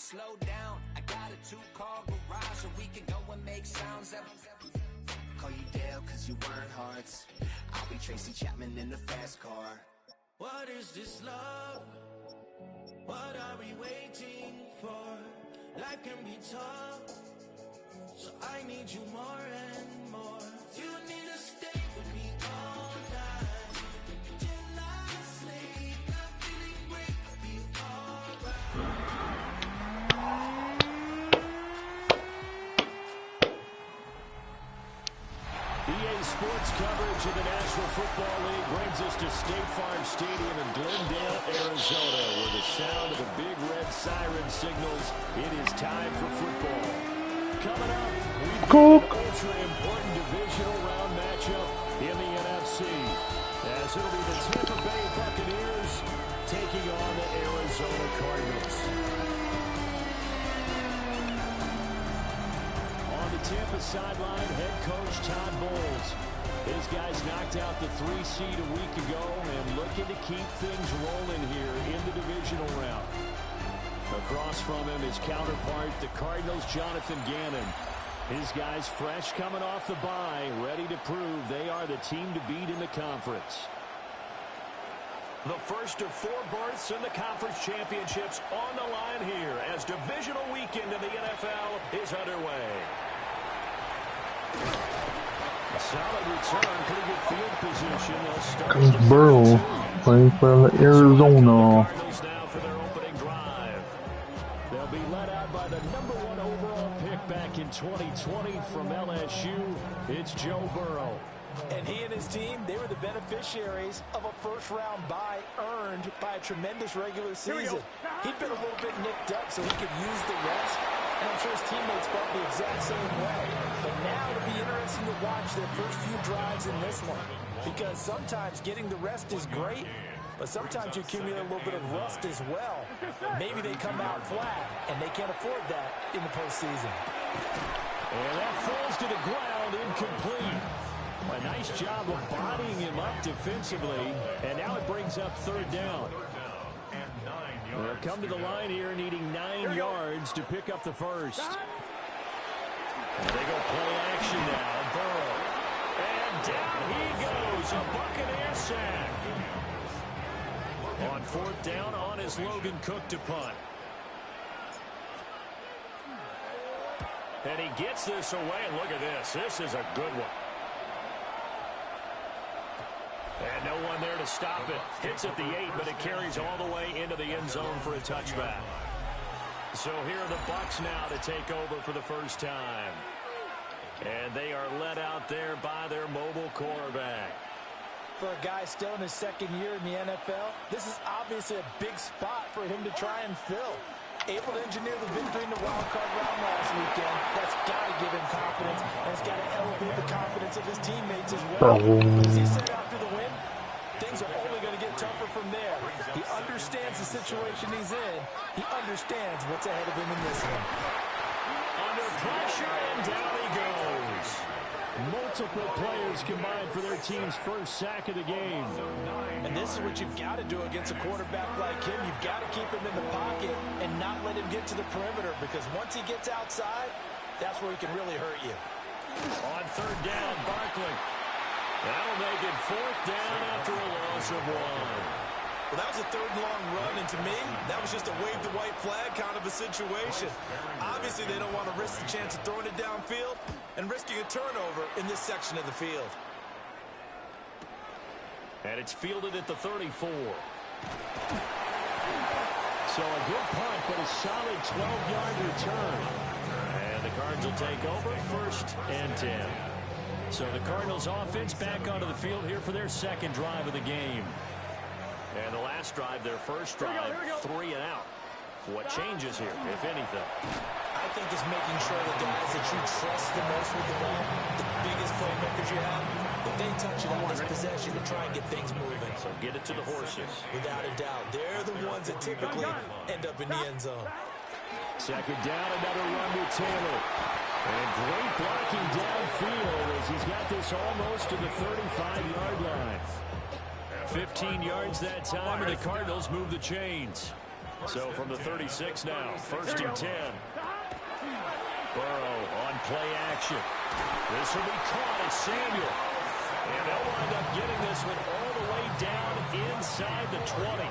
slow down. I got a 2-car garage so we can go and make sounds. Call you Dale cause you weren't hearts. I'll be Tracy Chapman in the fast car. What is this love? What are we waiting for? Life can be tough, so I need you more and more. You need to stay with me all night till I sleep. I'm feeling great, I'll be alright. EA Sports coverage of the National Football League brings us to State Farm Stadium in Glendale, Arizona, where the sound of the big red siren signals it is time for football. Coming up, we've got an ultra-important divisional round matchup in the NFC, as it'll be the Tampa Bay Buccaneers taking on the Arizona Cardinals. Tampa sideline, head coach Todd Bowles. His guys knocked out the 3 seed a week ago and looking to keep things rolling here in the divisional round. Across from him, his counterpart, the Cardinals' Jonathan Gannon. His guys fresh coming off the bye, ready to prove they are the team to beat in the conference. The first of 4 berths in the conference championships on the line here as divisional weekend in the NFL is underway. A solid return, pretty good field position. They'll start Burrow playing for Arizona. Cardinals now for their opening drive. They'll be led out by the #1 overall pick back in 2020 from LSU. It's Joe Burrow. And he and his team, they were the beneficiaries of a first-round bye earned by a tremendous regular season. He'd been a little bit nicked up so he could use the rest, and I'm sure his teammates felt the exact same way. But now it'll be interesting to watch their first few drives in this one, because sometimes getting the rest is great, but sometimes you accumulate a little bit of rust as well. Maybe they come out flat, and they can't afford that in the postseason. And that falls to the ground, incomplete. A nice job of bodying him up defensively, and now it brings up 3rd down. They'll come to the line here needing 9 yards to pick up the first. And they go play action now. Burrow. And down he goes. A Buccaneer sack. On 4th down on his Logan Cook to punt. And he gets this away, and look at this. This is a good one. And no one there to stop it. Hits at the 8, but it carries all the way into the end zone for a touchback. So here are the Bucs now to take over for the first time. And they are led out there by their mobile quarterback. For a guy still in his 2nd year in the NFL, this is obviously a big spot for him to try and fill. Able to engineer the victory in the wild card round last weekend. That's got to give him confidence, and it's got to elevate the confidence of his teammates as well. As he set out through the win, things are only going to get tougher from there. He understands the situation he's in. He understands what's ahead of him in this one. Under pressure, and down he goes. Multiple players combined for their team's first sack of the game. And this is what you've got to do against a quarterback like him. You've got to keep him in the pocket and not let him get to the perimeter, because once he gets outside, that's where he can really hurt you. On 3rd down, Barkley. That'll make it 4th down after a loss of 1. Well, that was a 3rd and long run, and to me, that was just a wave the white flag kind of a situation. Obviously, they don't want to risk the chance of throwing it downfield and risking a turnover in this section of the field. And it's fielded at the 34. So a good punt, but a solid 12-yard return. And the Cards will take over 1st and 10. So the Cardinals offense back onto the field here for their 2nd drive of the game. And the last drive, their first drive, 3 and out. What changes here, if anything? I think it's making sure the guys that you trust the most with the ball, the biggest playmakers you have, that they touch it on this possession to try and get things moving. So get it to the horses. Without a doubt. They're the ones that typically end up in the end zone. 2nd down, another run with Taylor. And great blocking downfield as he's got this almost to the 35-yard line. 15 yards that time, and the Cardinals move the chains. So from the 36 now, 1st and 10. Burrow on play action. This will be caught as Samuel. And they'll wind up getting this one all the way down inside the 20.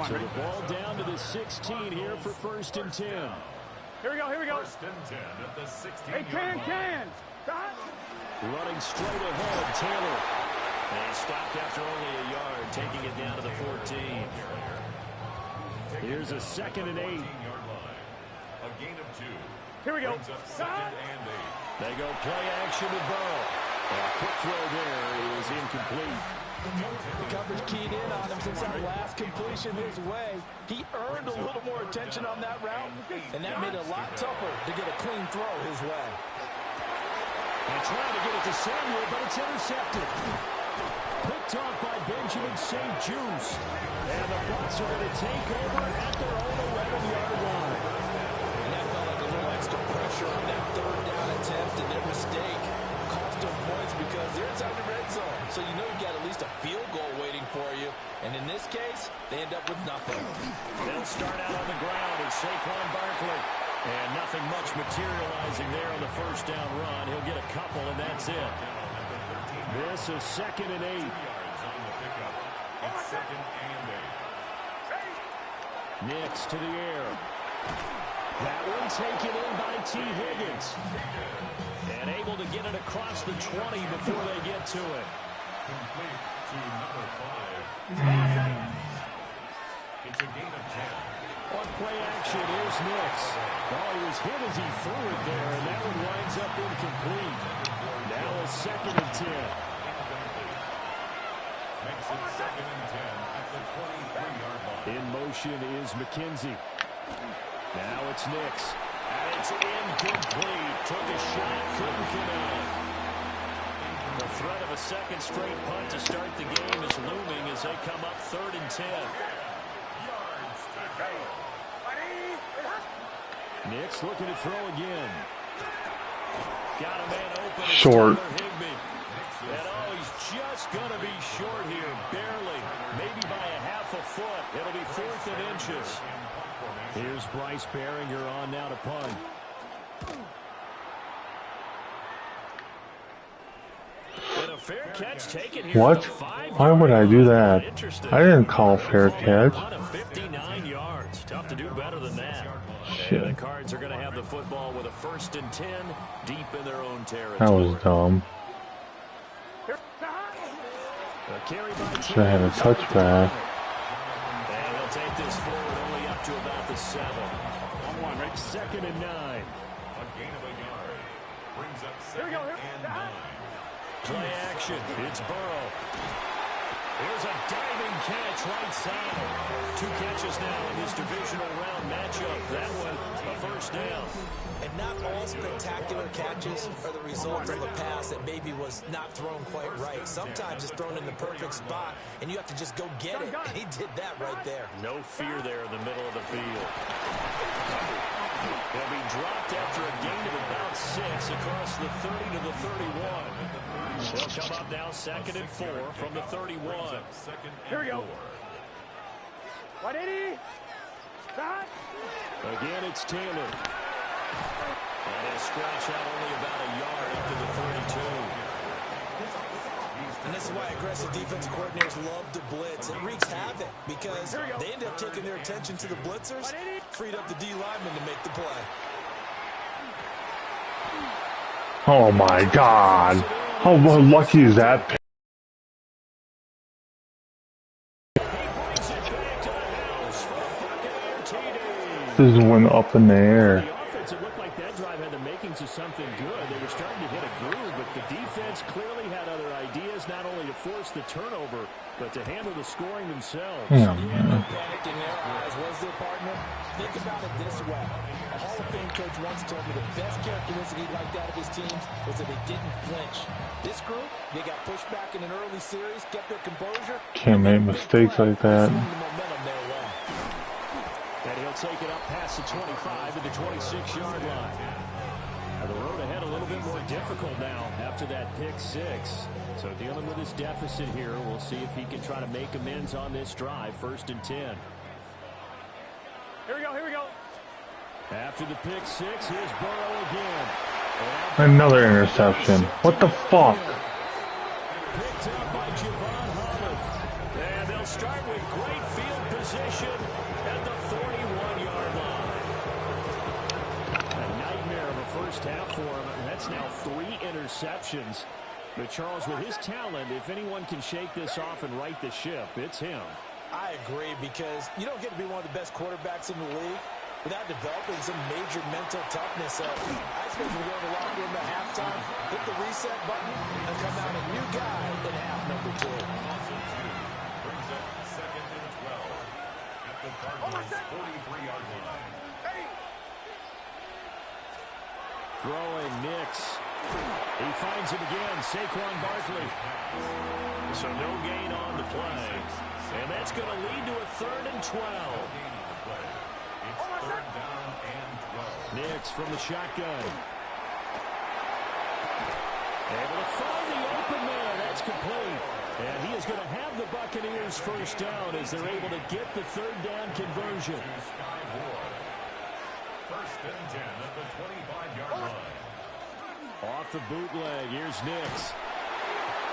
So the ball down to the 16 here for 1st and 10. Here we go, here we go. 1st and 10 at the 16. Hey, can. Running straight ahead, Taylor. And he stopped after only a yard, taking it down to the 14. Here's a 2nd and 8. A gain of 2. Here we go. Brings up 2nd and 8. They go play action with Burrow. A quick throw there is incomplete. The coverage keyed in on him since that last completion his way. He earned a little more attention on that route, and that made it a lot tougher to get a clean throw his way. And trying to get it to Samuel, but it's intercepted. Picked off by Benjamin St. Juice. And the Bucs are going to take over at their own 11-yard line. And that felt like a little extra pressure on that 3rd down attempt, and their mistake cost them points because they're inside the red zone. So you know you've got at least a field goal waiting for you. And in this case, they end up with nothing. They'll start out on the ground as Saquon Barkley. And nothing much materializing there on the 1st down run. He'll get a couple, and that's it. This is 2nd and 8. It's 2nd and 8. Nix to the air. That one taken in by T. Higgins. And able to get it across the 20 before they get to it. Complete to number 5. It's a gain of 10. On play action, here's Nix. Oh, he was hit as he threw it there, and that one winds up incomplete. Now a 2nd and 10. Makes it 2nd and 10 at the 23-yard line. In motion is McKenzie. Now it's Nix. And it's incomplete. Took a shot, couldn't connect. The threat of a 2nd straight punt to start the game is looming as they come up 3rd and 10. Yards to go. Nix looking to throw again. Got a man open. Short. And oh, he's just going to be short here, barely. Maybe by a half a foot. It'll be 4th and inches. Here's Bryce Behringer on now to punt. And a fair catch taken here. What? Why would I do that? I didn't call fair catch. 59 yards. Tough to do better than that. Shit. And the Cards are going to have the football with a 1st and 10 deep in their own territory. That was dumb. Should have had a touchback. And he'll take this forward only up to about the 7. 2nd and 9. A gain of a yard. Brings up 2nd and 9. Play action. It's Burrow. Here's a diving catch right side. 2 catches now in this divisional round matchup. That one a 1st down. And not all spectacular catches are the result of a pass that maybe was not thrown quite right. Sometimes it's thrown in the perfect spot, and you have to just go get it. He did that right there. No fear there in the middle of the field. He'll be dropped after a gain of about 6 across the 30 to the 31. They'll come up now 2nd and 4 from the 31. Here we go. 180. Again, it's Taylor. And he'll scratch out only about a yard up to the 32. And this is why aggressive defensive coordinators love to blitz. It wreaks havoc because they end up taking their attention to the blitzers, freed up the D lineman to make the play. Oh my God. How lucky is that? This went up in the air. The offense, it looked like that drive had the makings of something good. They were starting to hit a groove, but the defense clearly had other ideas, not only to force the turnover, but to handle the scoring themselves. Yeah, No panic in their eyes, was their partner? Think about it this way. A Hall of Fame coach once told me the best characteristic he liked out of his teams was that they didn't flinch. This group, they got pushed back in an early series, kept their composure. Can't make mistakes like that. And he'll take it up past the 25 to the 26-yard line. Now the road ahead a little bit more difficult now after that pick 6. So dealing with his deficit here, we'll see if he can try to make amends on this drive. 1st and 10. Here we go, here we go. After the pick six, here's Burrow again. Another interception. What the fuck? Picked up by Javon Holland. And they'll start with great field position at the 41-yard line. A nightmare of a first half for him. That's now 3 interceptions. But Charles, with his talent, if anyone can shake this off and right the ship, it's him. I agree, because you don't get to be one of the best quarterbacks in the league without developing some major mental toughness. I suppose we'll go to the locker room at halftime, hit the reset button, and come out a new guy in half number 2. Brings up 2nd and 12 at the Cardinals' 43-yard line. Throwing Nix. He finds him again, Saquon Barkley. So no gain on the play. And that's going to lead to a 3rd and 12. It's 3rd down and 12. Nix from the shotgun. Able to find the open man. That's complete. And he is going to have the Buccaneers first down as they're able to get the 3rd down conversion. 1st and 10 at the 25-yard line. Off the bootleg, here's Nix.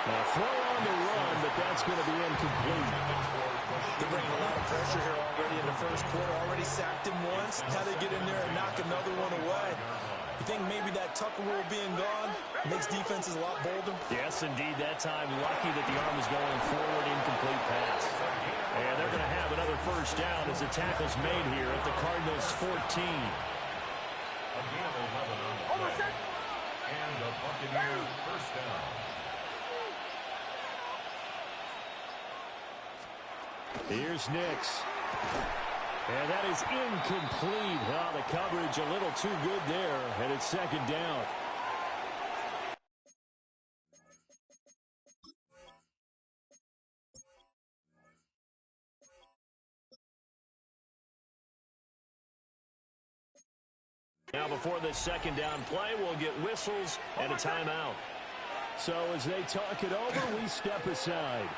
Now throw on the run, but that's going to be incomplete. They're bringing a lot of pressure here already in the first quarter. Already sacked him once. Now they get in there and knock another one away. You think maybe that Tucker rule being gone makes defenses a lot bolder? Yes, indeed. That time, lucky that the arm was going forward, incomplete pass. And they're going to have another first down as the tackle's made here at the Cardinals' 14. A gain of 11 on the play. And the Buccaneers first down. Here's Nix. And that is incomplete. Oh, the coverage a little too good there. And it's 2nd down. Now before the 2nd down play, we'll get whistles and a timeout. So as they talk it over, we step aside.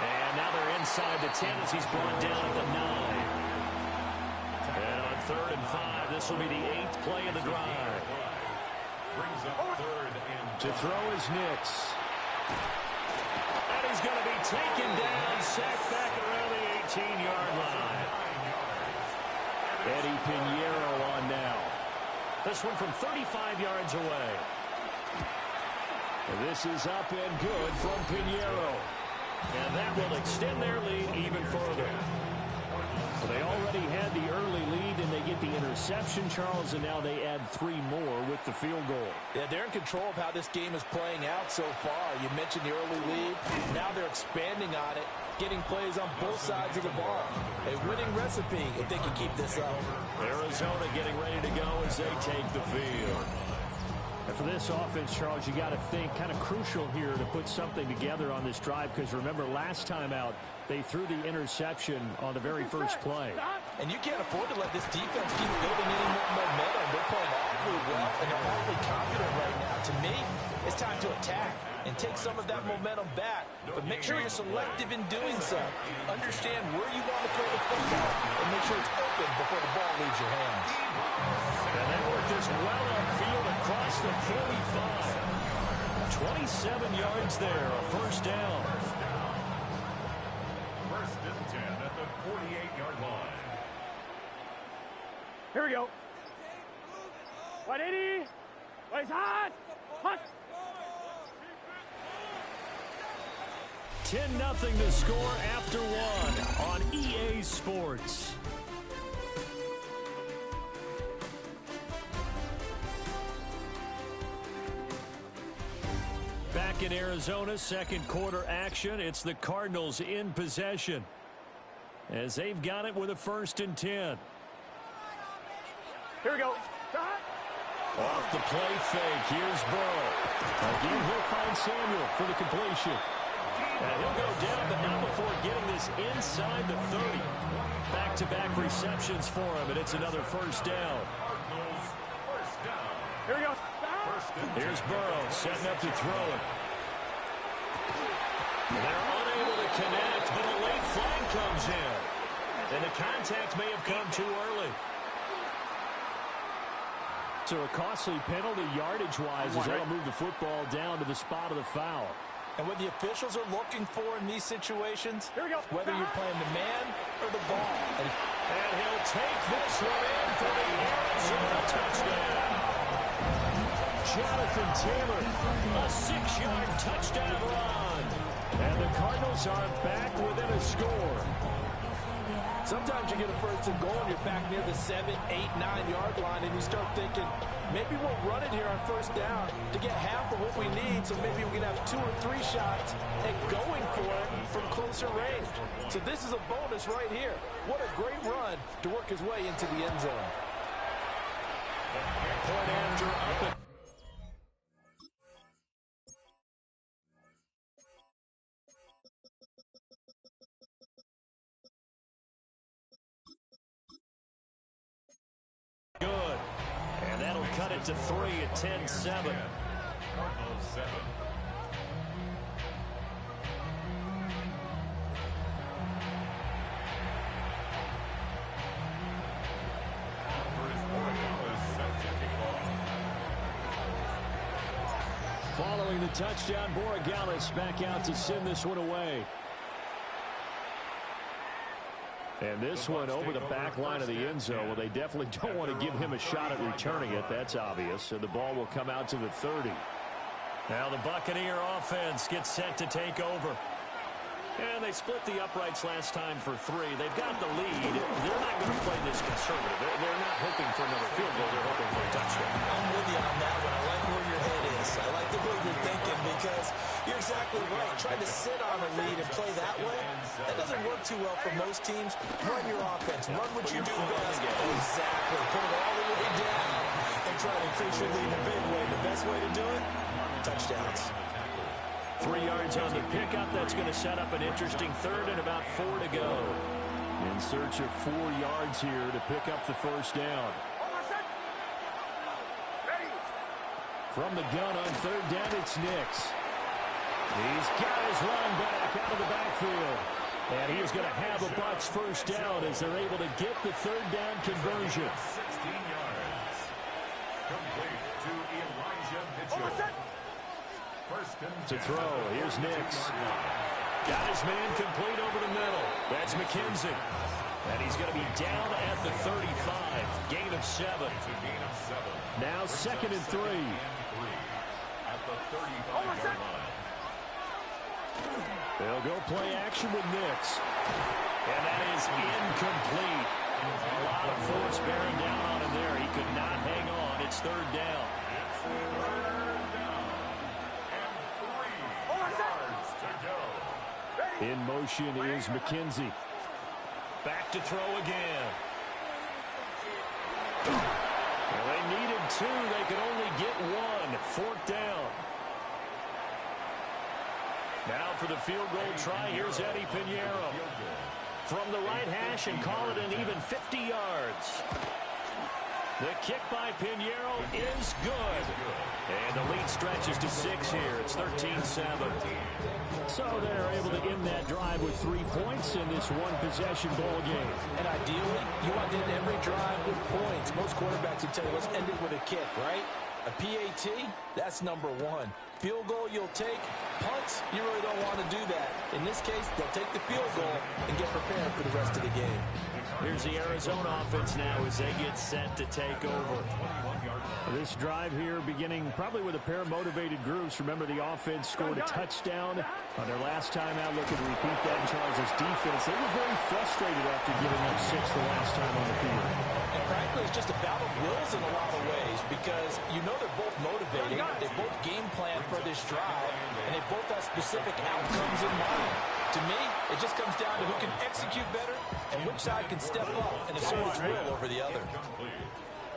And now they're inside the 10 as he's brought down at the 9. And on 3rd and 5, this will be the 8th play of the drive. Brings up 3rd and To throw is Nix. And he's going to be taken down, sacked back around the 18-yard line. Eddie Pinheiro on now. This one from 35 yards away. And this is up and good from Pinheiro. And that will extend their lead even further. So they already had the early lead, and they get the interception, Charles, and now they add 3 more with the field goal. Yeah, they're in control of how this game is playing out so far. You mentioned the early lead. Now they're expanding on it, getting plays on both sides of the ball. A winning recipe if they can keep this up. Arizona getting ready to go as they take the field. And for this offense, Charles, you got to think kind of crucial here to put something together on this drive, because remember last time out they threw the interception on the very first play. And you can't afford to let this defense keep building any more momentum. They're playing awfully well, and they're awfully confident right now. To me, it's time to attack and take some of that momentum back, but make sure you're selective in doing so. Understand where you want to throw the football and make sure it's open before the ball leaves your hands. And they work this well upfield across the 45. 27 yards there, a first down. 1st and 10 at the 48-yard line. Here we go. 180. It's hot. Hot. 10-0 to score after 1 on EA Sports. Back in Arizona, 2nd quarter action. It's the Cardinals in possession as they've got it with a 1st and 10. Here we go. Off the play fake, here's Burrow. Again, he'll find Samuel for the completion. And he'll go down, but not before getting this inside the 30. Back-to-back receptions for him, and it's another first down. Here we go. Here's Burrow setting up to throw it. They're unable to connect, but a late flag comes in. And the contact may have come too early. So a costly penalty yardage-wise as that'll move the football down to the spot of the foul. And what the officials are looking for in these situations, whether you're playing the man or the ball. And he'll take this one in for the Arizona touchdown. Jonathan Taylor, a 6-yard touchdown run. And the Cardinals are back within a score. Sometimes you get a first and goal and you're back near the 7, 8, 9-yard line and you start thinking, maybe we'll run it here on first down to get half of what we need, so maybe we can have 2 or 3 shots at going for it from closer range. So this is a bonus right here. What a great run to work his way into the end zone. Point after up at good. And that'll cut it to 3 at 10-7. Cardinals 7. Following the touchdown, Borregales back out to send this one away. And this one over the back line of the end zone. Well, they definitely don't want to give him a shot at returning it. That's obvious. So the ball will come out to the 30. Now the Buccaneer offense gets set to take over. And they split the uprights last time for 3. They've got the lead. They're not going to play this conservative. They're not hoping for another field goal. They're hoping for a touchdown. I'm with you on that one. I like where your head is. I like the way you're thinking because you're exactly right. Trying to sit on a lead and play that way, that doesn't work too well for most teams. Run your offense. Run what you do best. Exactly. Put it all the way down and try to increase your lead in a big way. The best way to do it, touchdowns. 3 yards on the pickup. That's going to set up an interesting third and about 4 to go. In search of 4 yards here to pick up the first down. From the gun on third down, it's Nix. He's got his run back out of the backfield. And he is going to have a Bucs first down as they're able to get the third down conversion. 16 yards. Complete to Elijah Mitchell. To throw, here's Nix. Got his man complete over the middle. That's McKenzie. And he's going to be down at the 35. Gain of 7. Now 2nd and 3. At the 35-yard line. They'll go play action with Nix. And that is incomplete. A lot of force bearing down on him there. He could not hang on. It's third down. It's third down. And 3 yards to go. In motion is McKenzie. Back to throw again. Well, they needed 2. They could only get 1. 4th down. Now for the field goal try, here's Eddie Pinheiro. From the right hash and call it an even 50 yards. The kick by Pinheiro is good. And the lead stretches to 6 here. It's 13-7. So they're able to end that drive with 3 points in this one-possession ball game. And ideally, you want to end every drive with points. Most quarterbacks would tell you, let's end it with a kick, right? A PAT, that's number 1. Field goal you'll take. Punts, you really don't want to do that. In this case, they'll take the field goal and get prepared for the rest of the game. Here's the Arizona offense now as they get set to take over. This drive here beginning probably with a pair of motivated groups. Remember, the offense scored a touchdown on their last time out. Looking to repeat that in Charles' defense. They were very frustrated after giving up 6 the last time on the field. And frankly, it's just a battle of wills in a lot of ways because you know they're both motivated. They both game plan for this drive, and they both have specific outcomes in mind. To me, it just comes down to who can execute better and which side can step up and assert its will over the other.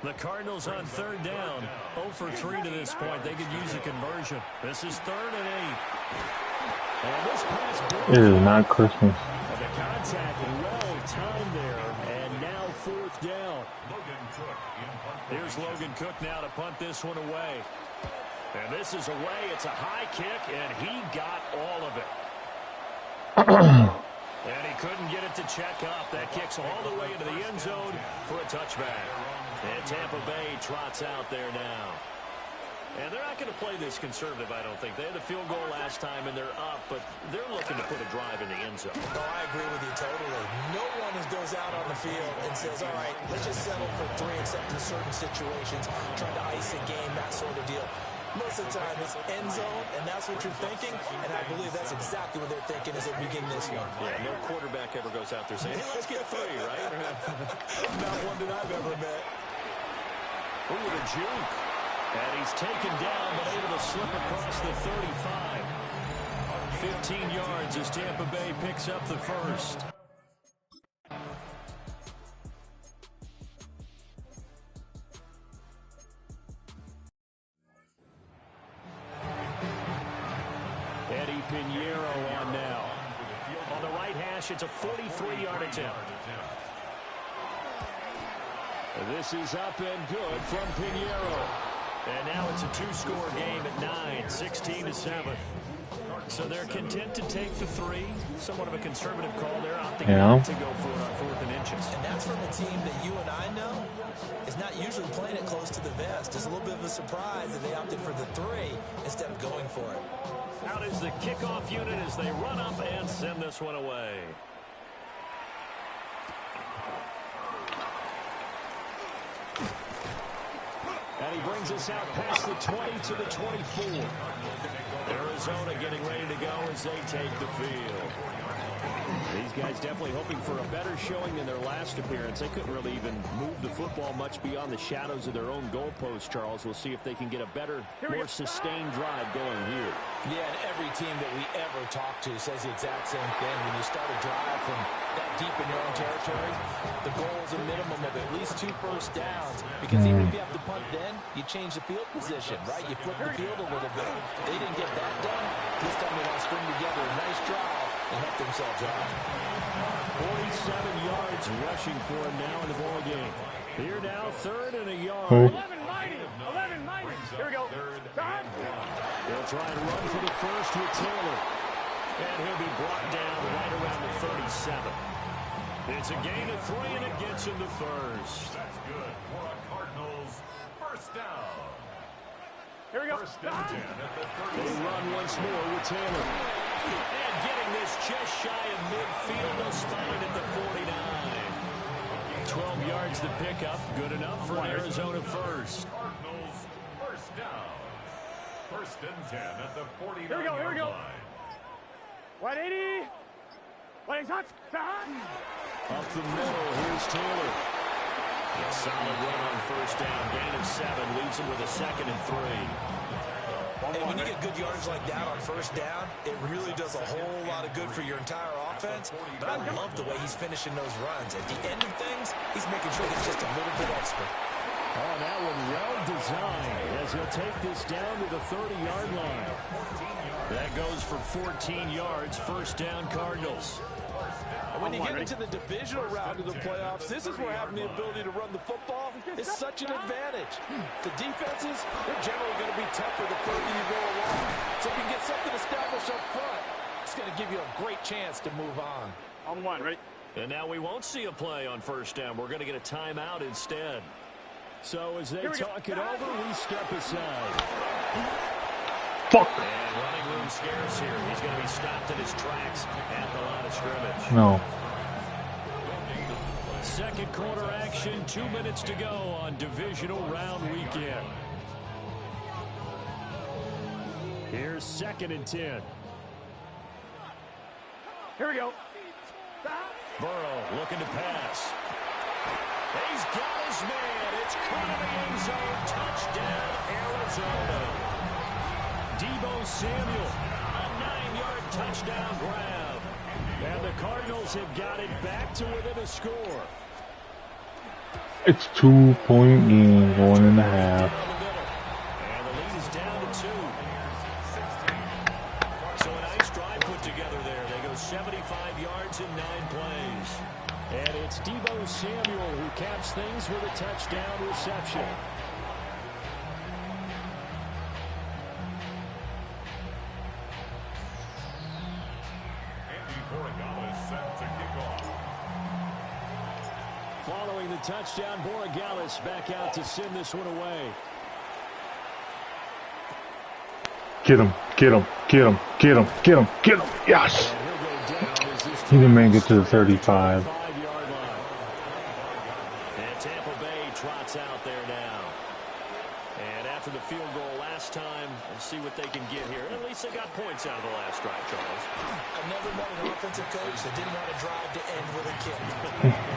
The Cardinals on third down, 0 for 3 to this point. They could use a conversion. This is 3rd and 8. And this pass It is not Christmas. And the contact well timed there, and now 4th down. Here's Logan Cook now to punt this one away. And this is away. It's a high kick, and he got all of it. And he couldn't get it to check up. That kicks all the way into the end zone for a touchback. And Tampa Bay trots out there now. And they're not going to play this conservative, I don't think. They had the field goal last time, and they're up, but they're looking to put a drive in the end zone. Oh, I agree with you totally. No one goes out on the field and says, all right, let's just settle for 3 except in certain situations, trying to ice a game, that sort of deal. Most of the time, it's end zone, and that's what you're thinking, and I believe that's exactly what they're thinking as they begin this one. Yeah, no quarterback ever goes out there saying, hey, let's get 3, right? Not one that I've ever met. Ooh, the juke. And he's taken down, but able to slip across the 35. 15 yards as Tampa Bay picks up the first. Eddie Pinheiro on now. On the right hash, it's a 43-yard attempt. This is up and good from Pinheiro. And now it's a 2-score game at 9, 16-7. So they're content to take the 3. Somewhat of a conservative call there, opting not to go for it on 4th and inches. And that's from a team that you and I know is not usually playing it close to the vest. It's a little bit of a surprise that they opted for the 3 instead of going for it. Out is the kickoff unit as they run up and send this one away. And he brings us out past the 20 to the 24. Arizona getting ready to go as they take the field. These guys definitely hoping for a better showing than their last appearance. They couldn't really even move the football much beyond the shadows of their own goalpost, Charles. We'll see if they can get a better, more sustained drive going here. Yeah, and every team that we ever talk to says the exact same thing. When you start a drive from that deep in your own territory, the goal is a minimum of at least 2 first downs. Because even if you have to punt then, you change the field position, right? You flip the field a little bit. They didn't get that done. This time they want to string together a nice drive and help themselves out. 47 yards rushing for him now in the ball game. Here now, 3rd and a yard. 11 minus. Here we go. They'll try and run for the first with Taylor. And he'll be brought down right around the 37. It's a gain of 3, and it gets him to first. That's good for a Cardinals first down. Here we go. First and 10 at the 30. They run once more with Taylor. And getting this just shy of midfield. They'll spot it at the 49. 12 yards to pick up. Good enough for an Arizona first. Cardinals first down. First and 10 at the 49 Here we go. Here we go. line. 180. Playing hot. Up the middle, here's Taylor. A solid run on first down. Gain of 7 leaves him with a 2nd and 3. And when you get good yards like that on first down, it really does a whole lot of good for your entire offense. But I love the way he's finishing those runs. At the end of things, he's making sure there's just a little bit extra. Oh, that one well designed as he'll take this down to the 30-yard line. That goes for 14 yards. First down, Cardinals. And when you get into the divisional round of the playoffs, this is where having the ability to run the football is such an advantage. The defenses, they're generally going to be tougher the further you go along. So if you can get something established up front, it's going to give you a great chance to move on. On 1, right? And now we won't see a play on first down. We're going to get a timeout instead. So as they talk it over, we step aside. Fuck. And running room scarce here. He's going to be stopped in his tracks at the line of scrimmage. No. Second quarter action, 2 minutes to go on divisional round weekend. Here's 2nd and 10. Here we go. Burrow looking to pass. He's got his man. It's caught in the end zone. Touchdown, Arizona. Deebo Samuel, a 9-yard touchdown grab. And the Cardinals have got it back to within a score. It's 2-point game going in the half. And the lead is down to 2. So a nice drive put together there. They go 75 yards in 9 plays. And it's Deebo Samuel who caps things with a touchdown reception. Andy Borregales set to touchdown, Borregales back out to send this one away. Get him, get him, get him, get him, get him, get him. Yes! He didn't make it to the 35. And Tampa Bay trots out there now. And after the field goal last time, we'll see what they can get here. At least they got points out of the last drive, Charles. I never met an offensive coach that didn't want to drive to end with a kick.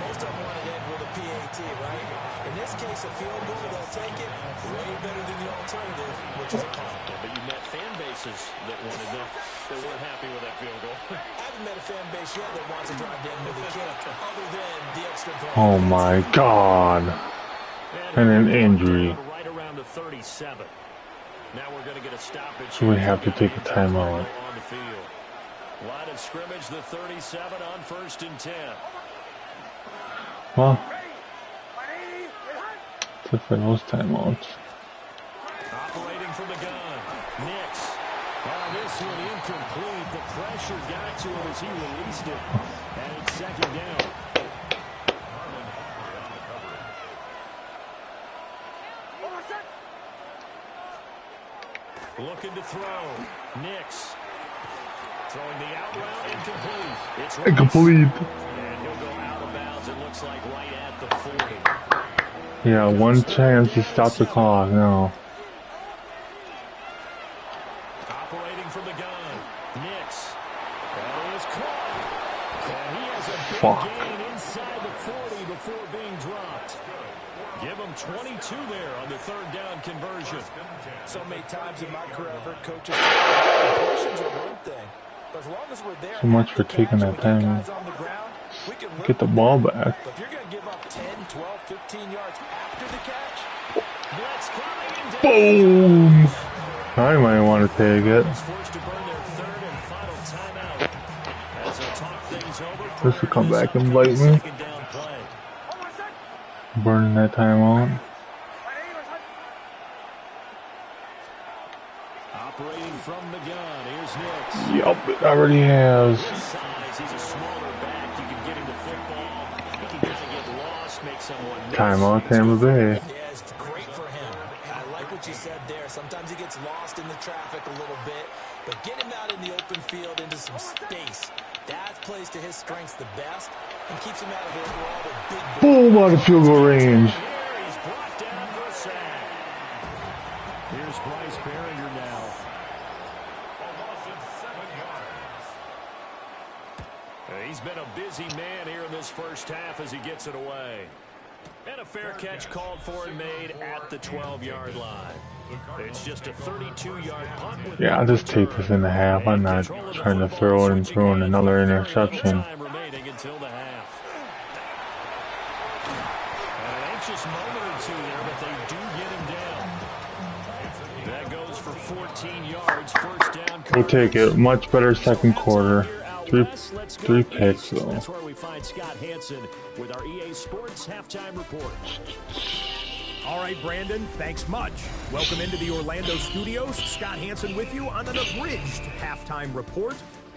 Most of them want to end with a PAT, right? In this case, a field goal, they'll take it way better than the alternative, which is a punt. But you met fan bases that weren't happy with that field goal. I haven't met a fan base yet that wants to drive to end with a kick, other than the extra point. Oh my God. And an injury. Right around the 37. Now we're going to get a stoppage. So we have to take a timeout. On the field. Line of scrimmage, the 37 on 1st and 10. Well, except for those timeouts. Operating from the gun. Nix. Oh, this one incomplete. The pressure got to him as he released it. And it's 2nd down. Looking to throw. Nix. Throwing the out route, incomplete. It's Incomplete. And he'll go out of bounds, it looks like right at the 40. Yeah, one chance to stop the clock now. Operating from the gun. Nix. That is caught. And he has a big gain inside the 40 before being dropped. Give him 22 there on the 3rd down conversion. So many times in my career, I've heard coaches say completions are one thing. But as long as we're there, So much for taking that time. Get the ball back. But if you're going to give up 10, 12, 15 yards after the catch, Blitz coming and Boom! I might want to take it. forced to burn their 3rd and final timeout. As they talk things over, This will come back and bite me. 2nd down play. Burning that timeout. Operating from the gun, here's Nix. Yup, it already has. His size, he's a smaller back. You can get him the football. He can kind of get lost, make someone miss. Timeout, Tampa Bay. yeah, it's great for him. I like what you said there. Sometimes he gets lost in the traffic a little bit, but get him out in the open field into some space. That plays to his strengths the best and keeps him out of there where all the big Boom, out of field goal range. Here he's brought down for a sack. Here's Bryce Behringer now. A loss of 7 yards. He's been a busy man here in this first half as he gets it away. And a fair catch called for and made at the 12-yard line. It's just a 32-yard punt. Yeah, I'll just take this in the half. I'm not trying to throw it and throw in another interception. Time remaining until the half. An anxious moment or two there, but they do get him down. That goes for 14 yards. First down. We'll take it. Much better second quarter. Three picks, though. That's where we find Scott Hansen with our EA Sports halftime report. All right, Brandon, thanks much. Welcome into the Orlando studios. Scott Hansen with you on an abridged halftime report.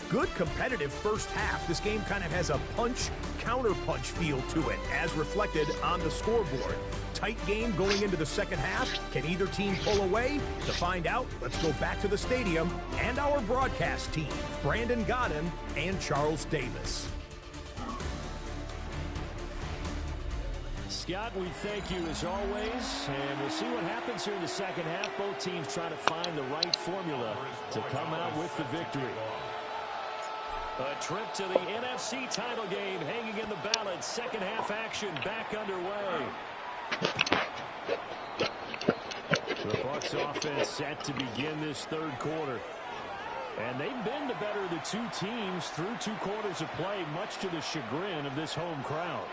Good competitive first half. This game kind of has a punch-counter-punch feel to it, as reflected on the scoreboard. Tight game going into the second half. Can either team pull away? To find out, let's go back to the stadium and our broadcast team, Brandon Godden and Charles Davis. Scott, we thank you as always, and we'll see what happens here in the second half. Both teams trying to find the right formula to come out with the victory. A trip to the NFC title game hanging in the balance. Second half action back underway. The Bucs offense set to begin this third quarter. And they've been the better of the two teams through 2 quarters of play, much to the chagrin of this home crowd.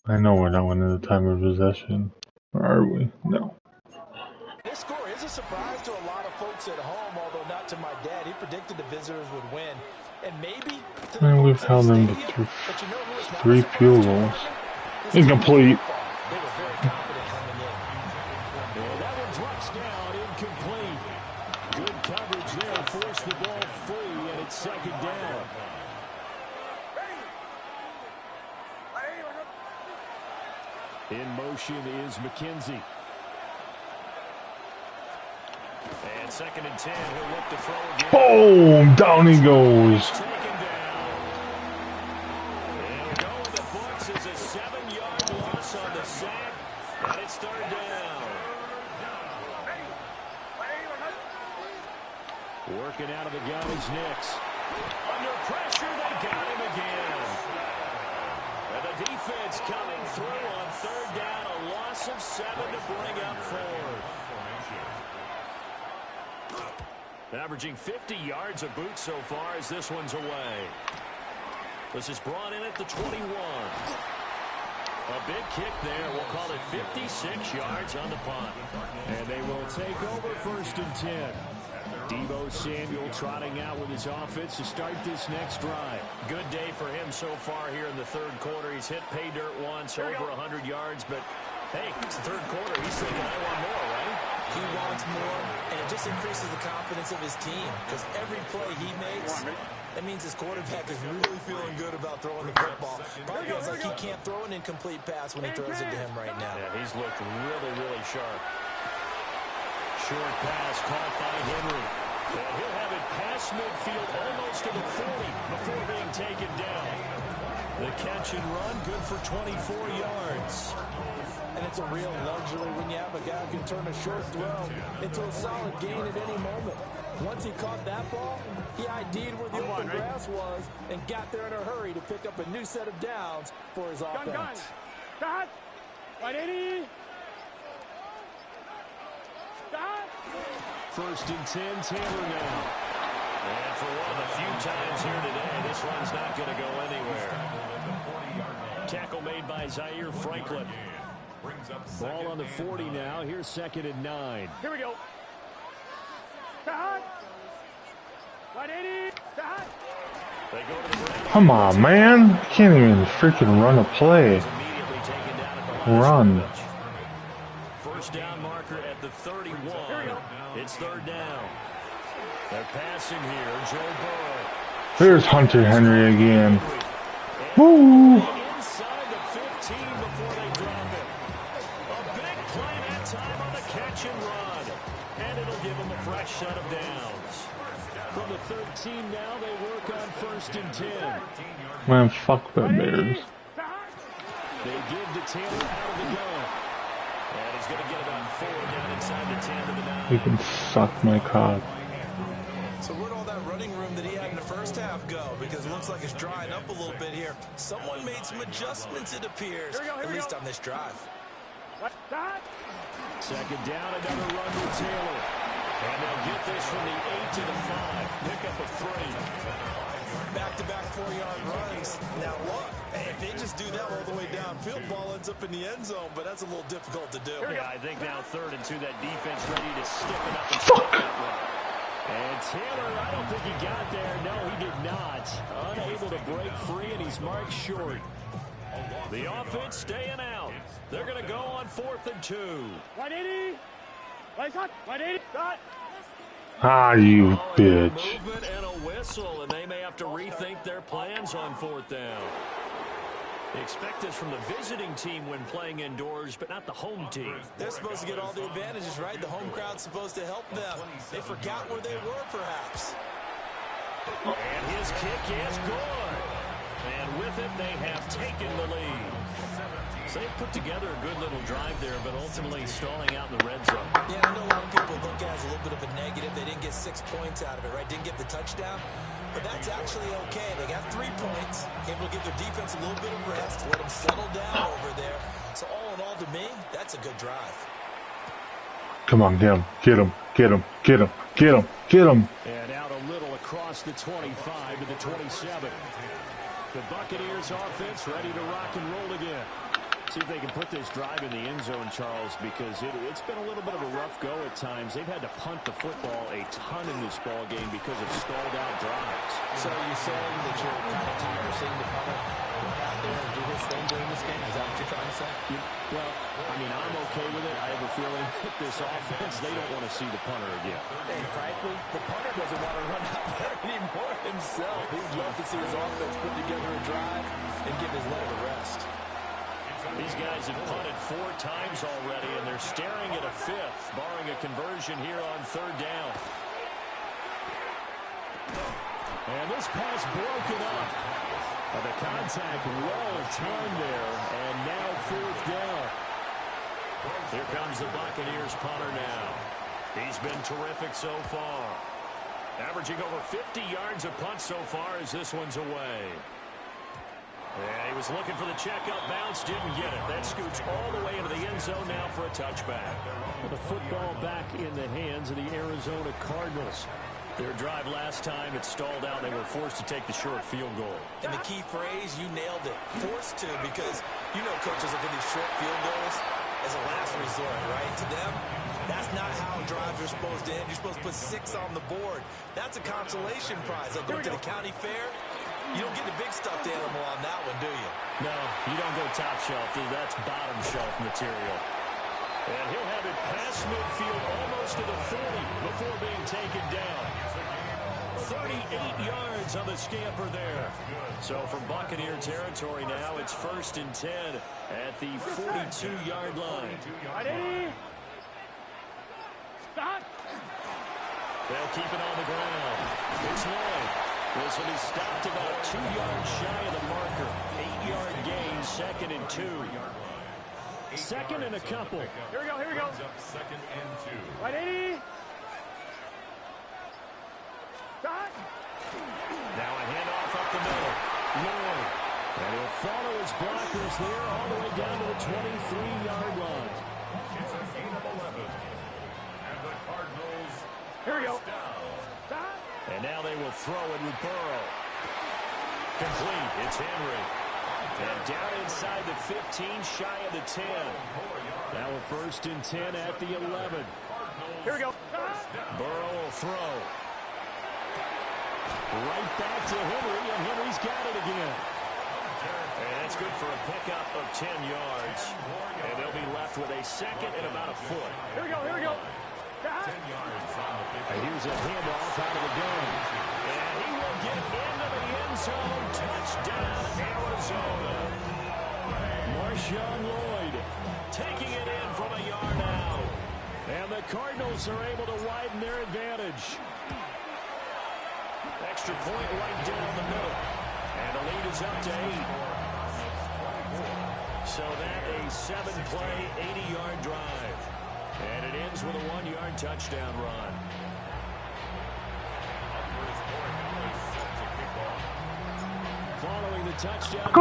I know we're not winning the time of possession. Or are we? No. This score is a surprise to a lot of folks at home, although not to my dad. He predicted the visitors would win. And maybe to And we've held them to 3 field goals. Incomplete. They were very confident coming in. And that one drops down incomplete. Good coverage there. Forced the ball free, and it's second down. In motion is McKenzie. And second and 10. He'll look to throw again. Boom! Down he goes. Taken down. It'll go in the books as a 7-yard loss on the sack. And it's third down. Working out of the gun is Nix. Under pressure, they got him again. And the defense coming through on third down. A loss of 7 to bring up fourth. Averaging 50 yards a boot so far as this one's away. This is brought in at the 21. A big kick there. We'll call it 56 yards on the punt. And they will take over first and 10. Deebo Samuel trotting out with his offense to start this next drive. Good day for him so far here in the third quarter. He's hit pay dirt once, over 100 yards, but hey, it's the third quarter. He's thinking, I want more, right? He wants more, and it just increases the confidence of his team because every play he makes, that means his quarterback is really feeling good about throwing the football. Probably feels like he can't throw an incomplete pass when he throws it to him right now. Yeah, he's looked really, really sharp. Short pass caught by Henry. And he'll have it past midfield almost to the 40 before being taken down. The catch and run good for 24 yards. And it's a real luxury when you have a guy who can turn a short throw into a solid gain at any moment. Once he caught that ball, he ID'd where the open grass was and got there in a hurry to pick up a new set of downs for his offense. Gun. 180. First and 10, Taylor now. And for one of the few times here today, this one's not going to go anywhere. Tackle made by Zaire Franklin. Ball on the 40 now. Here's second and 9. Here we go. Gun. 180. Gun. They go to the ground. Come on, man. Can't even freaking run a play. Run. First down marker at the 31. It's third down. They're passing here. Joe Burrow. There's Hunter Henry again. Woo! Inside the 15 before they drop it. A big play that time on the catch and run. And it'll give them a fresh set of downs. From the 13 now, they work on first and 10. Man, fuck the Bears. They give to Taylor out of the gun. And he's going to get about 4 down inside the 10 to the 9. You can suck my cock. So where'd all that running room that he had in the first half go? Because it looks like it's drying up a little bit here. Someone made some adjustments, it appears, at least on this drive. Second down, another run with Taylor. And they'll get this from the 8 to the 5. Pick up a 3. Back-to-back 4-yard runs. Now look, if they just do that all the way downfield, ball ends up in the end zone, but that's a little difficult to do. Yeah, I think now third and 2, that defense ready to stiffen up and stop that run. And Taylor, I don't think he got there. No, he did not. Unable to break free, and he's marked short. The offense staying out. They're going to go on 4th and 2. 180. 180. Got. Ah, you bitch. A movement and a whistle, and they may have to rethink their plans on 4th down. They expect this from the visiting team when playing indoors, but not the home team. They're supposed to get all the advantages, right? The home crowd's supposed to help them. They forgot where they were, perhaps. And his kick is good. And with it, they have taken the lead. So they put together a good little drive there, but ultimately stalling out in the red zone. Yeah, I know a lot of people look at it as a little bit of a negative. They didn't get 6 points out of it, right? Didn't get the touchdown. But that's actually okay. They got 3 points. Able to give their defense a little bit of rest. Let them settle down over there. So all in all, to me, that's a good drive. Come on, get him. Get him. Get him. Get him. Get him. Get him. And out a little across the 25 to the 27. The Buccaneers offense ready to rock and roll again. See if they can put this drive in the end zone, Charles, because it's been a little bit of a rough go at times. They've had to punt the football a ton in this ball game because of stalled-out drives. So you're saying that you're kind of tired of seeing the punter out there and do his thing during this game? Is that what you're trying to say? Well, I mean, I'm okay with it. I have a feeling that this offense, they don't want to see the punter again. And frankly, the punter doesn't want to run out there anymore himself. He'd love to see his offense put together a drive and give his leg a rest. These guys have punted 4 times already, and they're staring at a 5th, barring a conversion here on 3rd down. And this pass broken up. The contact well timed there, and now 4th down. Here comes the Buccaneers punter now. He's been terrific so far. Averaging over 50 yards a punt so far as this one's away. Yeah, he was looking for the checkup bounce, didn't get it. That scoots all the way into the end zone now for a touchback. Well, the football back in the hands of the Arizona Cardinals. Their drive last time, it stalled out. They were forced to take the short field goal. And the key phrase, you nailed it. Forced to, because you know coaches look at these short field goals as a last resort, right? To them, that's not how drives are supposed to end. You're supposed to put 6 on the board. That's a consolation prize. Like going to the county fair, you don't get the big stuffed animal on that one, do you? No, you don't go top shelf. That's bottom shelf material. And he'll have it past midfield almost to the 40 before being taken down. 38 yards on the scamper there. So from Buccaneer territory now, it's 1st and 10 at the 42-yard line. Stop. They'll keep it on the ground. It's Lloyd. This will be stopped about 2 yards shy of the marker. 8-yard gain, 2nd and 2. 2nd and a couple. Here we go, here we go. 2nd and 2. Right 80. Stop. Now a handoff up the middle. Lloyd. And he'll follow his blockers there all the way down to the 23-yard line. It's a gain of 11. And the Cardinals. Here we go. Down. And now they will throw it with Burrow. Complete. It's Henry. And down inside the 15, shy of the 10. Now a 1st and 10 at the 11. Here we go. Burrow will throw. Right back to Henry, and Henry's got it again. And that's good for a pickup of 10 yards. And they'll be left with a 2nd and about a foot. Here we go, here we go. 10 yards on the 50. And here's a handoff out of the gun. And he will get into the end zone. Touchdown, Arizona. Marshawn Lloyd taking it in from a yard out. And the Cardinals are able to widen their advantage. Extra point right down the middle. And the lead is up to 8. So that a 7-play, 80-yard drive. And it ends with a 1-yard touchdown run. Following the touchdown,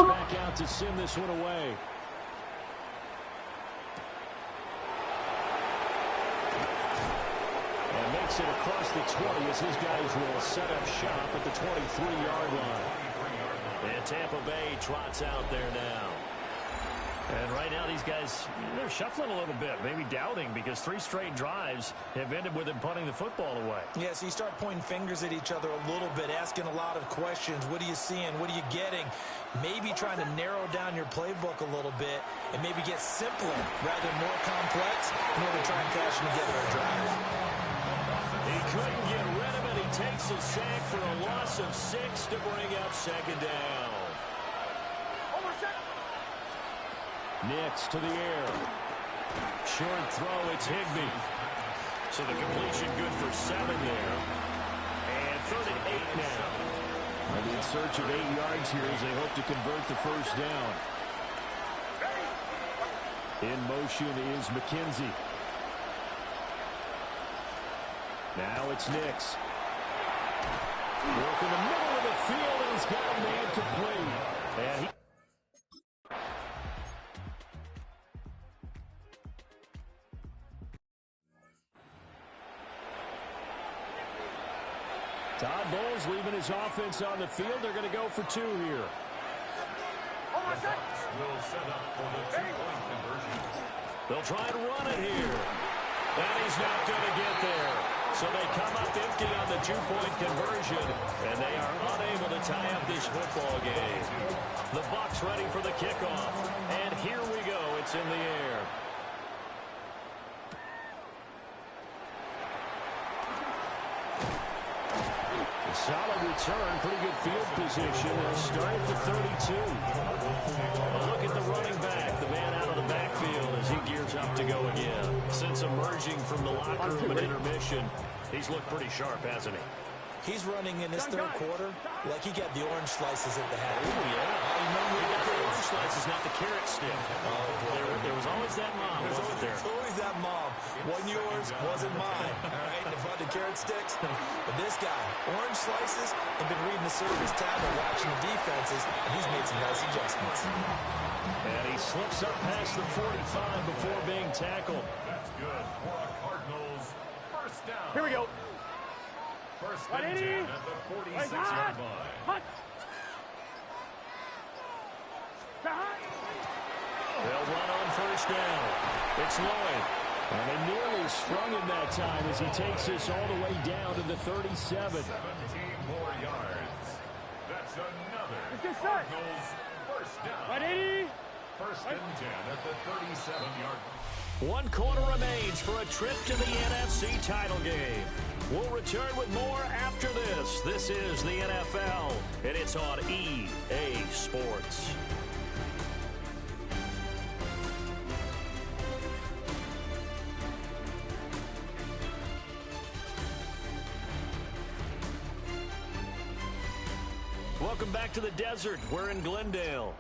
back out to send this one away. And makes it across the 20 as his guys will set up shop at the 23-yard line. And Tampa Bay trots out there now. And right now, these guys, they're shuffling a little bit, maybe doubting, because 3 straight drives have ended with them punting the football away. Yeah, so you start pointing fingers at each other a little bit, asking a lot of questions. What are you seeing? What are you getting? Maybe trying to narrow down your playbook a little bit and maybe get simpler rather than more complex in order to try and cash together a drive. He couldn't get rid of it. He takes a sack for a loss of 6 to bring up 2nd down. Nix to the air. Short throw, it's Higbee. So the completion good for 7 there. And 3rd and 8 now. In search of 8 yards here as they hope to convert the 1st down. In motion is McKenzie. Now it's Nix. Work in the middle of the field, and he's got a man complete. And he Todd Bowles leaving his offense on the field. They're going to go for 2 here. Bucs will set up for the 2-point conversion. They'll try and run it here. And he's not going to get there. So they come up empty on the 2-point conversion, and they are unable to tie up this football game. The Bucs ready for the kickoff. And here we go. It's in the air. A solid return, pretty good field position. They'll start at the 32. A look at the running back, the man out of the backfield as he gears up to go again. Since emerging from the locker room at intermission, he's looked pretty sharp, hasn't he? He's running in this third quarter like he got the orange slices at the half. Oh, yeah. I remember he got the orange slices, not the carrot stick. There was always that mom, wasn't there? There's always that mom. Wasn't yours, wasn't mine. All right, the bunch of carrot sticks. But this guy, orange slices, and been reading the service tablet, watching the defenses, and he's made some nice adjustments. And he slips up past the 45 before being tackled. That's good for a Cardinals first down. Here we go. First and 10 at the 46-yard line. Hut. They'll run on first down. It's Lloyd. And they nearly sprung him that time as he takes this all the way down to the 37. 17 more yards. That's another Let's get set. Cardinals first down. 180. First and 10 at the 37-yard line. 1 quarter remains for a trip to the NFC title game. We'll return with more after this. This is the NFL, and it's on EA Sports. Welcome back to the desert. We're in Glendale.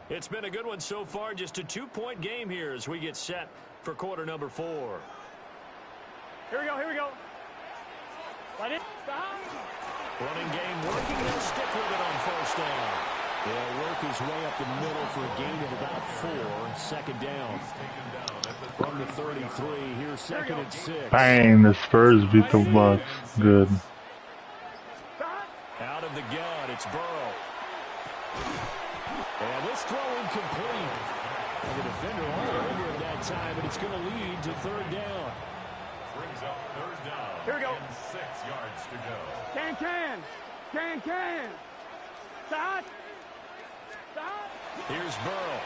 It's been a good one so far. Just a 2-point game here as we get set for quarter number 4. Here we go. Here we go. Running game working. They'll stick with it on first down. They'll work his way up the middle for a gain of about 4. Second down. From the 33. Here's second and 6. Bang, the Spurs beat the Bucs. Good. Out of the gun, it's Burrow. And this throw incomplete. And the defender all over at that time, and it's going to lead to third down. Brings up third down. Here we go. And 6 yards to go. Can. Stop. Here's Burrow.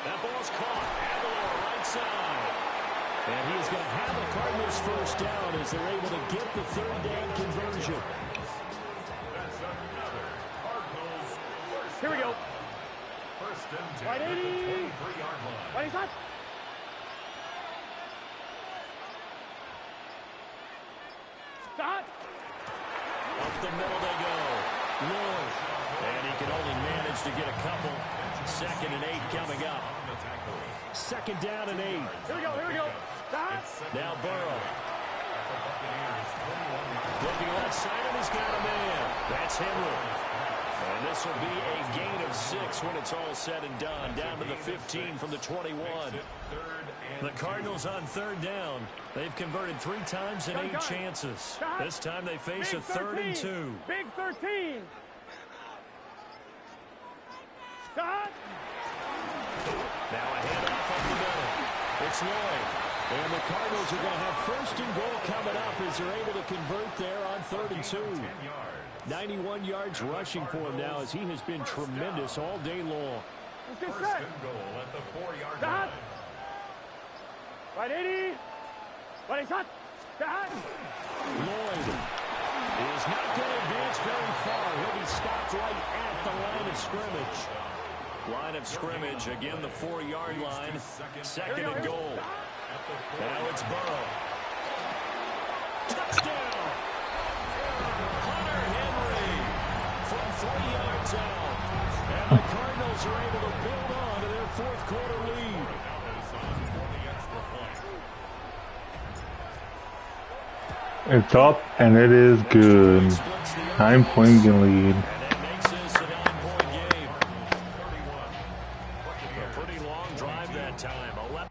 That ball's caught. Aguilar right side. And he's going to have the Cardinals first down as they're able to get the third down conversion. That's another Cardinals first Here we go. First and 10 at the 23-yard line. What is that? Stop. Up the middle they go. Lloyd. And he can only manage to get a couple. Second and 8 coming up. Second down and 8. Here we go. Stop. Now Burrow. Looking left side, and he's got a man. That's Henry. And this will be a gain of 6 when it's all said and done. Down to the 15 from the 21. The Cardinals on third down. They've converted 3 times in 8 chances. This time they face a third and 2. Big 13. Stop. Now a handoff up the middle. It's Lloyd. And the Cardinals are going to have first and goal coming up as they're able to convert there on third and 2. 91 yards rushing for him now as he has been tremendous all day long. Let's get First set. and goal at the 4-yard Stop. line. 180. What is that? Stop. Lloyd is not going to advance very far. He'll be stopped right at the line of scrimmage. Line of scrimmage, again the 4-yard line. Second and goal. Now it's Burrow. Touchdown! Hunter Henry from 3 yards out. And the Cardinals are able to build on to their fourth quarter lead. It's up, and it is good. 9-point lead. And that makes this a 9-point game. A pretty long drive that time. 11.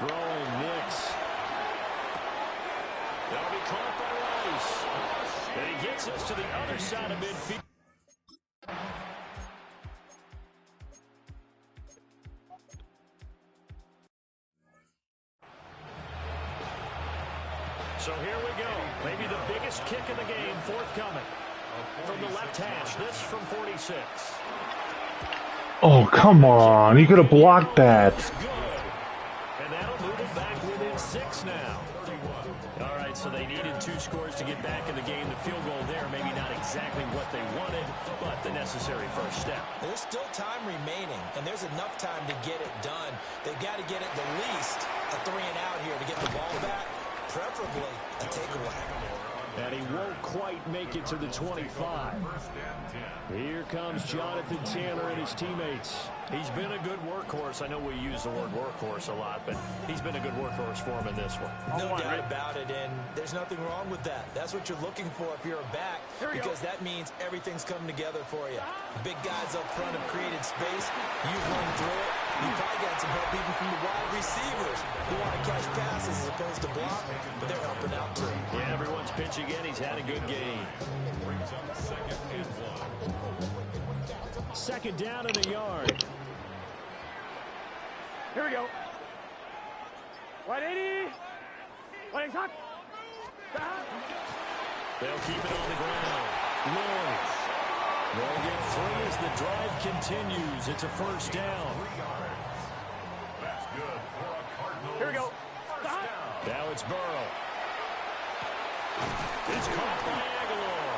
Throwing Nix. That'll be caught by Rice. And he gets us to the other side of midfield. So here we go. Maybe the biggest kick of the game forthcoming. From the left hash, this from 46. Oh, come on. You could have blocked that. And that'll move it back within 6 now. All right, so they needed 2 scores to get back in the game. The field goal there, maybe not exactly what they wanted, but the necessary first step. There's still time remaining, and there's enough time to get it done. They've got to get at the least a 3 and out here to get the ball back, preferably a takeaway. And he won't quite make it to the 25. Here comes Jonathan Taylor and his teammates. He's been a good workhorse. I know we use the word workhorse a lot, but he's been a good workhorse for him in this one. No doubt about it, and there's nothing wrong with that. That's what you're looking for if you're a back, because that means everything's coming together for you. Big guys up front have created space. You've run through it. You probably got some help even from the wide receivers who want to catch passes as opposed to block, but they're helping out too. Yeah, everyone's pitching in. He's had a good game. Second down in a yard. Here we go. 180. 180. They'll keep it on the ground. Lloyd. They'll get 3 as the drive continues. It's a first down. That's good for a Cardinals. Here we go. Now it's Burrow. It's caught by Aguilar.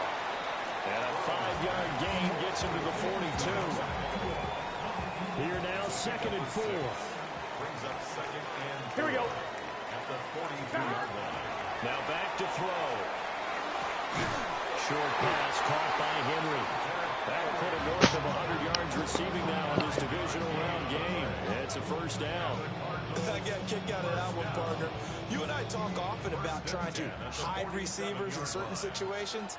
And a 5-yard gain gets him to the 42. Here now, 2nd and 4. Brings up 2nd and 4. Here we go. At the 42-yard line. Now back to throw. Short pass caught by Henry. That'll put him north of 100 yards receiving now in this divisional round game. It's a first down. I got a kick out of that one, partner. You and I talk often about trying to hide receivers in certain situations,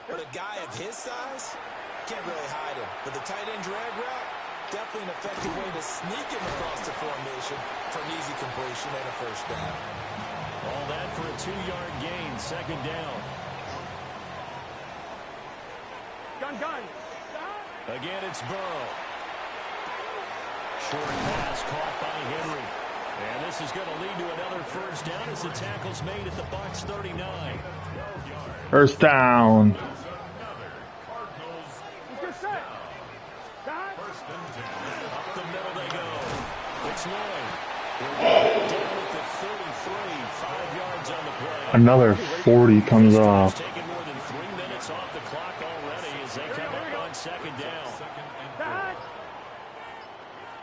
but a guy of his size can't really hide him. But the tight end drag route, definitely an effective way to sneak him across the formation for an easy completion and a first down. All that for a 2-yard gain, 2nd down. Gun. Again, it's Burrow. Short pass caught by Henry. And this is going to lead to another first down as the tackle's made at the Bucs 39. First down. Just set. Up the middle they go. It's Lloyd. They're down at the 33, 5 yards on the play. Another 40 comes off. Taking more than 3 minutes off the clock already as they come up on 2nd down. Set.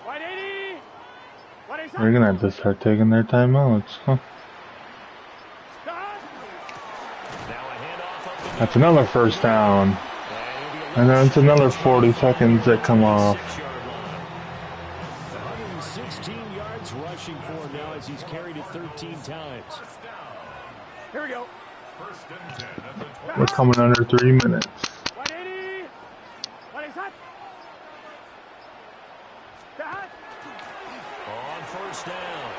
180. They're going to have to start taking their timeouts, huh? That's another first down. And then it's another 40 seconds that come off. 116 yards rushing for him now as he's carried it 13 times. Here we go. We're coming under 3 minutes. 180. 180. On first down,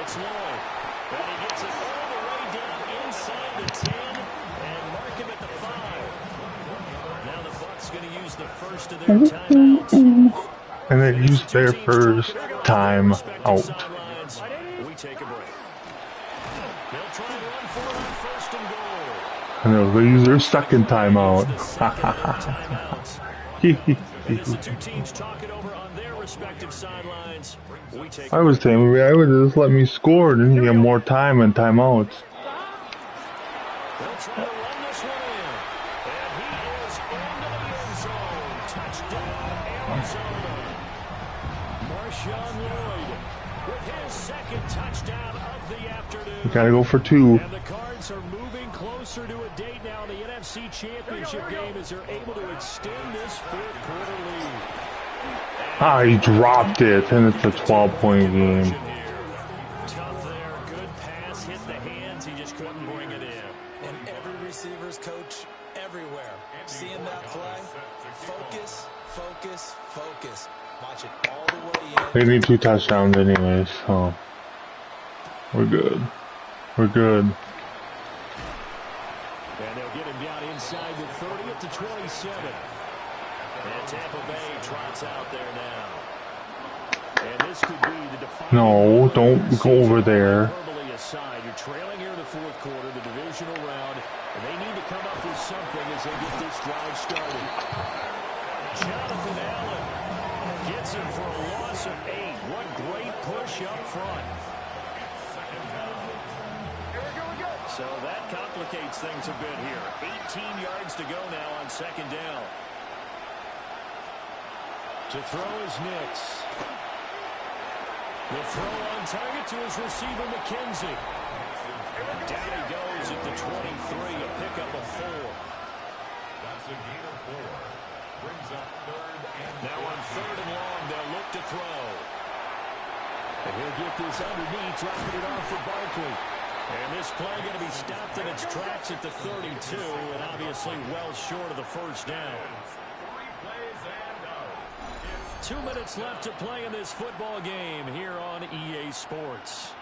it's Lloyd. And he gets it all the way down inside the 10 and mark him at the 5. Now the Bucs going to use the first of their timeouts. And they used their first time out. We take a break. They'll try and run for it on 1st and goal. And they'll use their second timeout. As the 2 teams talk it over on their respective sidelines, we take I was saying, maybe I would just let me score and get more time and timeouts. They'll try to run this one in. And he is into the end zone. Touchdown, Arizona. Marshawn Lloyd with his 2nd touchdown of the afternoon. We gotta go for 2. And the Cards are moving closer to a date now in the NFC Championship game as they're able to extend this 4th quarter lead. Ah, he dropped it, and it's a 12-point game. Tough there, good pass, hit the hands, he just couldn't bring it in. And every receiver's coach everywhere, seeing that play, focus, focus, focus. Watch it all the way in. They need 2 touchdowns anyways, so. We're good. We're good. And they'll get him down inside the 30 at the 27. And Tampa Bay trots out there now. And this could be the defining No, don't go over there. Verbally aside, you're trailing here in the fourth quarter, the divisional round, and they need to come up with something as they get this drive started. Jonathan Allen gets him for a loss of 8. What great push up front. So that complicates things a bit here. 18 yards to go now on second down. To throw is Nix. The throw on target to his receiver, McKenzie. Down he goes at the 23, a pickup of 4. That's a gain of 4. Brings up third and now on third and long, they'll look to throw. And he'll get this underneath, dropping it off for Barkley. And this play going to be stopped in its tracks at the 32, and obviously well short of the first down. 2 minutes left to play in this football game here on EA Sports.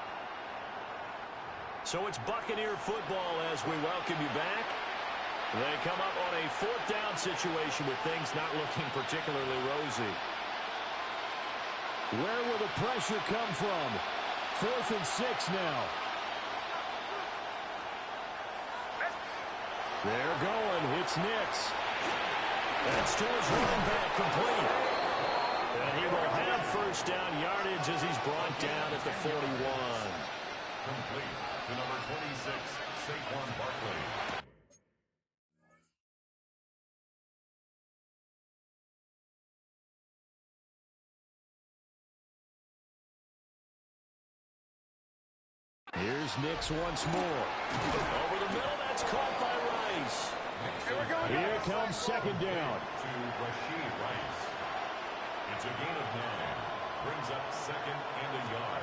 So it's Buccaneer football as we welcome you back. They come up on a fourth down situation with things not looking particularly rosy. Where will the pressure come from? 4th and 6 now. They're going. It's Nix. That's to his running back complete. And he will have first down yardage as he's brought down at the 41. Complete to number 26, Saquon Barkley. Here's Nix once more. Over the middle, that's caught by Rice. Here comes second down. To Rashid Rice. It's a gain of 9. Brings up second and a yard.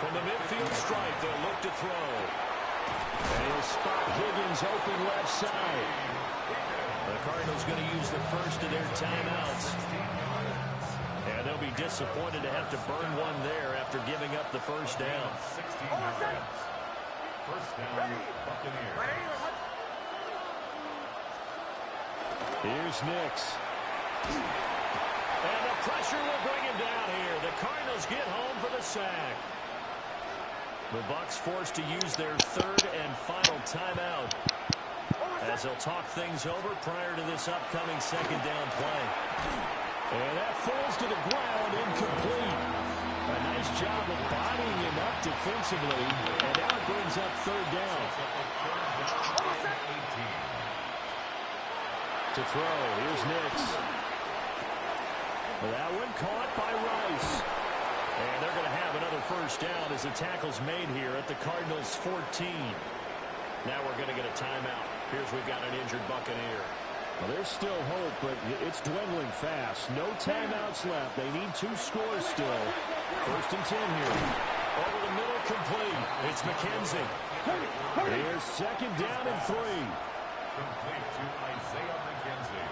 From the midfield stripe, they'll look to throw. And he'll spot Higgins open left side. The Cardinals going to use the first of their timeouts. And they'll be disappointed to have to burn one there after giving up the first down. 16 yards. First down, Buccaneers. Here's Nix. And the pressure will bring him down here. The Cardinals get home for the sack. The Bucs forced to use their third and final timeout as they'll talk things over prior to this upcoming second down play. And that falls to the ground, incomplete. A nice job of bodying him up defensively, and now it brings up third down. To throw, here's Nix. That one caught by Rice. And they're going to have another first down as the tackle's made here at the Cardinals' 14. Now we're going to get a timeout. Here's we've got an injured Buccaneer. Well, there's still hope, but it's dwindling fast. No timeouts left. They need 2 scores still. First and 10 here. Over the middle, complete. It's McKenzie. Here's second down and 3. Complete to Isaiah McKenzie.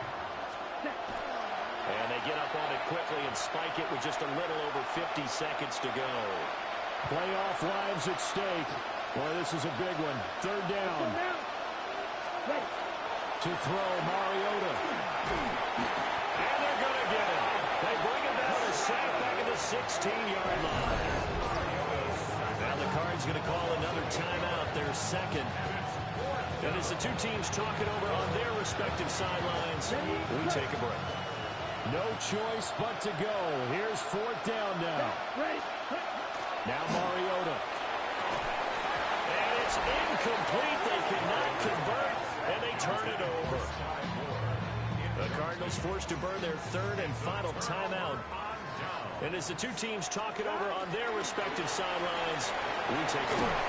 And they get up on it quickly and spike it with just a little over 50 seconds to go. Playoff lives at stake. Boy, this is a big one. Third down. To throw, Mariota. And they're going to get it. They bring him down a sack back at the 16-yard line. Now the Cards going to call another timeout, their second. And as the two teams talk it over on their respective sidelines, we take a break. No choice but to go. Here's fourth down now. Now Mariota. And it's incomplete. They cannot convert, and they turn it over. The Cardinals forced to burn their third and final timeout. And as the two teams talk it over on their respective sidelines, we take a break.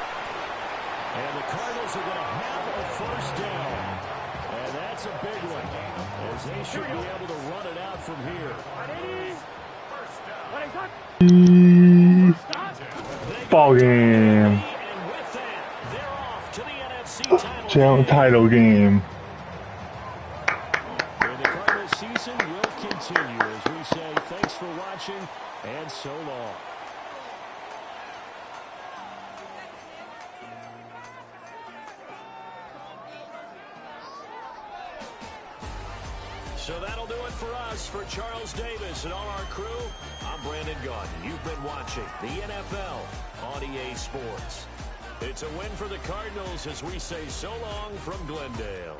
And the Cardinals are going to have a first down. And that's a big one, as they should be able to run it out from here. Ball game. And with that, they're off to the NFC Title game. And the Cardinals season will continue as we say thanks for watching and so long. So that'll do it for us. For Charles Davis and all our crew, I'm Brandon Gaudin. You've been watching the NFL on EA Sports. It's a win for the Cardinals as we say so long from Glendale.